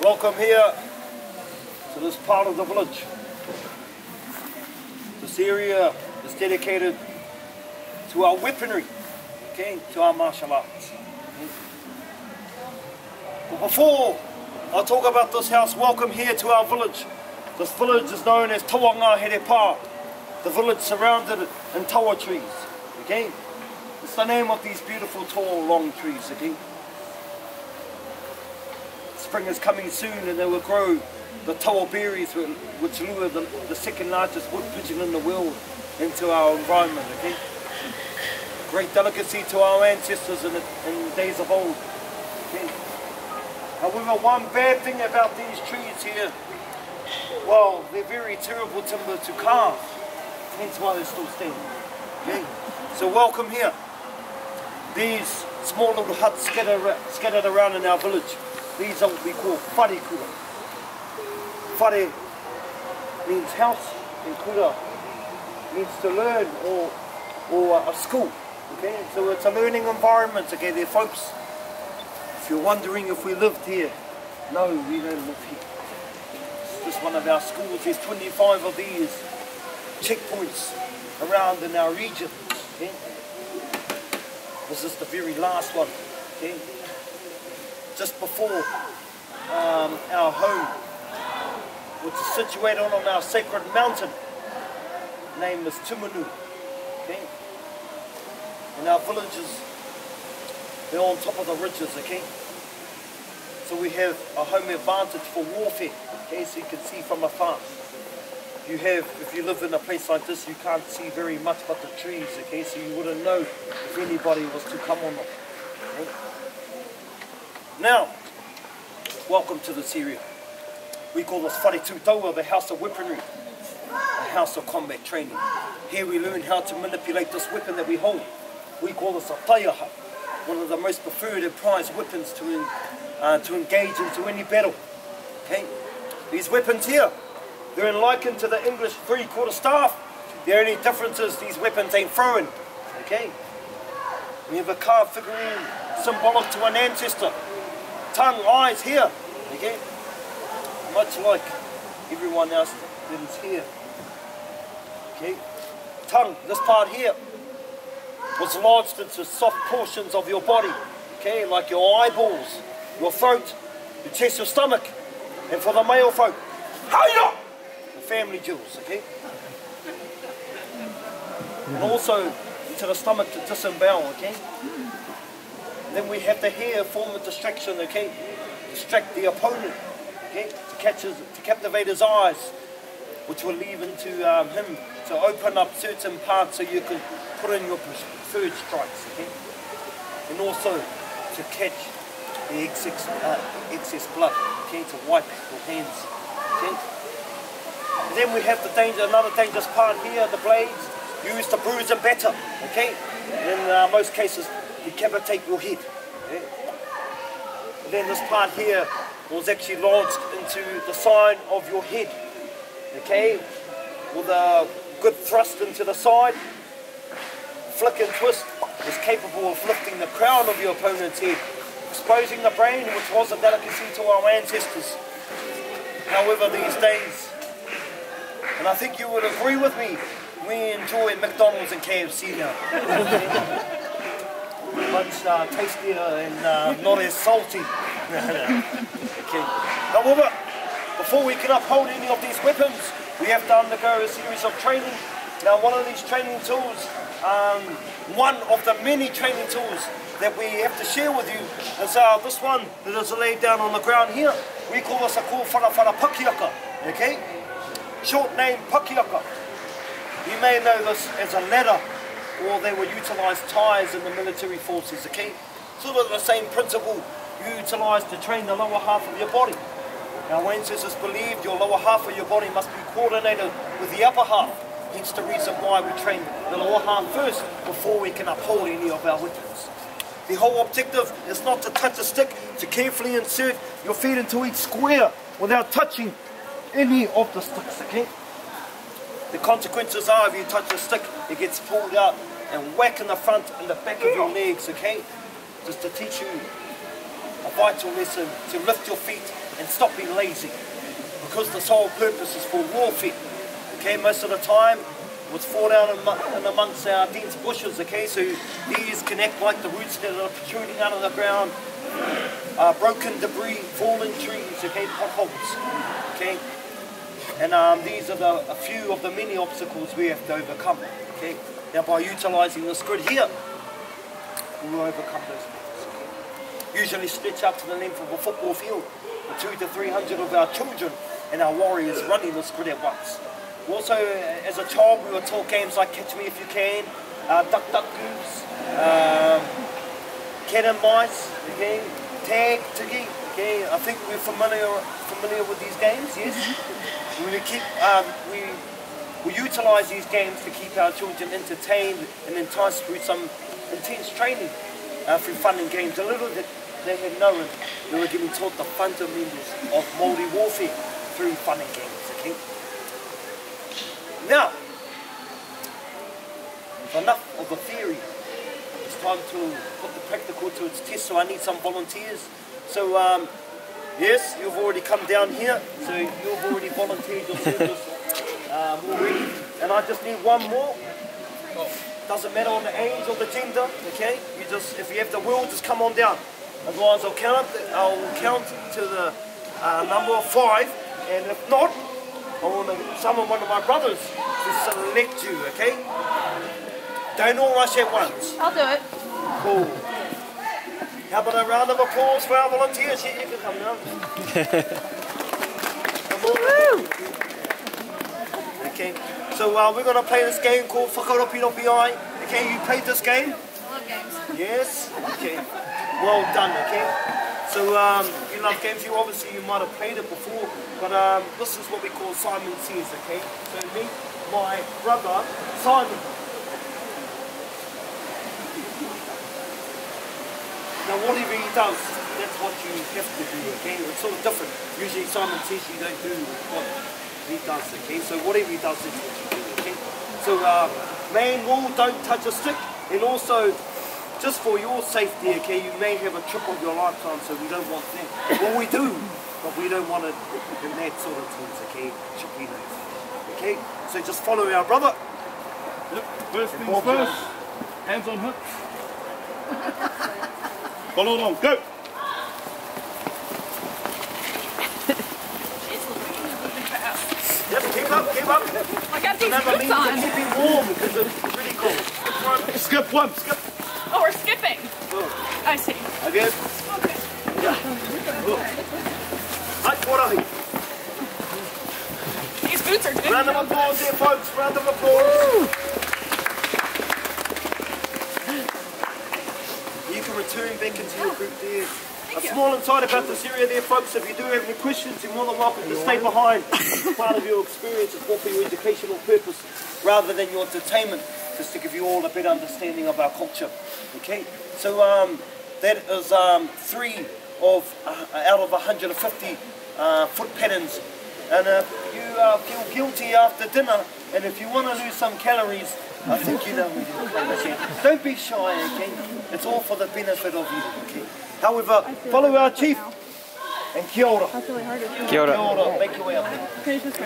Welcome here to this part of the village. This area is dedicated to our weaponry, okay, to our martial arts. Okay. But before I talk about this house, welcome here to our village. This village is known as Tawangaherepa, the village surrounded in tawa trees. Okay, it's the name of these beautiful tall long trees. Okay. Spring is coming soon and they will grow the tawa berries which lure the second largest wood pigeon in the world into our environment. Okay? Great delicacy to our ancestors in the days of old. Okay? However, one bad thing about these trees here, well, they're very terrible timber to carve, hence why they're still standing. Okay? So welcome here. These small little huts scattered around in our village. These are what we call whare kura. Whare means house and kura means to learn or a school. Okay, so it's a learning environment. Okay, there folks. If you're wondering if we lived here, no, we don't live here. It's just one of our schools. There's 25 of these checkpoints around in our region. Okay, this is the very last one. Okay. Just before our home, which is situated on our sacred mountain, named is Tumunu. Okay? And our villages, they're on top of the ridges, okay? So we have a home advantage for warfare, okay? So you can see from afar. If you live in a place like this, you can't see very much but the trees, okay? So you wouldn't know if anybody was to come or not. Okay? Now, welcome to this area. We call this whare tūtaua, the house of weaponry, the house of combat training. Here we learn how to manipulate this weapon that we hold. We call this a taiaha, one of the most preferred and prized weapons to engage into any battle. Okay? These weapons here, they're likened to the English three-quarter staff. The only difference is these weapons ain't thrown. Okay? We have a carved figurine symbolic to an ancestor. Tongue, eyes here, okay? Much like everyone else that is here. Okay? Tongue, this part here, was lodged into soft portions of your body, okay? Like your eyeballs, your throat, your chest, your stomach. And for the male folk, hiya! The family jewels, okay? And also into the stomach to disembowel, okay? Then we have the hair form a distraction, okay? Distract the opponent, okay? To captivate his eyes, which will lead into him to open up certain parts so you can put in your preferred strikes, okay? And also to catch the excess blood, okay? To wipe your hands, okay? And then we have another dangerous part here, the blades used to bruise and batter, okay? In most cases, decapitate your head. Okay? And then this part here was actually lodged into the side of your head. Okay? With a good thrust into the side. Flick and twist is capable of lifting the crown of your opponent's head, exposing the brain, which was a delicacy to our ancestors. However, these days, and I think you would agree with me, we enjoy McDonald's and KFC now. Much tastier and not as salty. Okay. However, before we can uphold any of these weapons, we have to undergo a series of training. Now, one of these training tools, one of the many training tools that we have to share with you is this one that is laid down on the ground here. We call this a kōwharawhara pakiaka. Okay? Short name pakiaka. You may know this as a ladder, or they would utilise ties in the military forces, okay? Sort of the same principle you utilise to train the lower half of your body. Our ancestors believed your lower half of your body must be coordinated with the upper half, hence the reason why we train the lower half first before we can uphold any of our weapons. The whole objective is not to touch a stick, to carefully insert your feet into each square without touching any of the sticks, okay? The consequences are if you touch a stick, it gets pulled out and whack in the front and the back of your legs, okay? Just to teach you a vital lesson to lift your feet and stop being lazy, because the sole purpose is for warfare. Okay, most of the time was fall out in amongst our dense bushes. Okay, so these connect like the roots that are protruding out of the ground, broken debris, fallen trees, okay, potholes. Okay, and these are a few of the many obstacles we have to overcome. Okay, now by utilising this grid here, we will overcome those things. Usually stretch out to the length of a football field, with 200 to 300 of our children and our warriors running this grid at once. Also, as a child, we were taught games like Catch Me If You Can, Duck Duck Goose, Cat and Mice, okay, Tag, Tiggy. Okay, I think we're familiar with these games. Yes, we utilise these games to keep our children entertained and enticed through some intense training through fun and games. A little bit they had known they were getting taught the fundamentals of Maori warfare through fun and games. Okay. Now, enough of the theory. It's time to put the practical to its test, so I need some volunteers. So, yes, you've already come down here, so you've already volunteered your service already. And I just need one more. Doesn't matter on the age or the gender, okay? You just, if you have the will, just come on down. Otherwise, I'll count to the number of 5, and if not, I want summon one of my brothers to select you, okay? Don't all rush at once. I'll do it. Cool. How about a round of applause for our volunteers? Here, you can come now. Okay, so we're going to play this game called Whakaropiropi. Okay, you played this game? I love games. Yes? Okay. Well done, okay? So, you love games, you might have played it before, but this is what we call Simon Says, okay? So meet my brother, Simon. Now whatever he does, that's what you have to do, okay? It's sort of different. Usually Simon Says you don't do what he does, okay? So whatever he does, that's what you do, okay? So, main rule, don't touch a stick, and also, just for your safety, okay, you may have a trip of your lifetime, so we don't want that. Well, we do, but we don't want it in that sort of things, okay? Chippy nose. Okay, so just follow our brother. Yep, first things first, hands on hips. Follow along, go! Yep, keep up, keep up. I got these Remember, boots on. keep it warm, because it's really cold. Skip one, skip. Oh, we're skipping. Oh. I see. Okay. Okay. Yeah. Right, what are you? These boots are good. Round of applause here, folks. Round of applause. You can return back into your group there. A small insight about this area there, folks. If you do have any questions, you're more than welcome to stay behind. Part of your experience is more for your educational purpose rather than your entertainment, just to give you all a better understanding of our culture. Okay, so that is 3 out of 150 foot patterns. And if you feel guilty after dinner, and if you want to lose some calories, I think you know we do play this here. Don't be shy, okay? It's all for the benefit of you, okay? However, follow our chief, and kia ora. That's really hard to do. Kia ora. Make your way up there. Okay, just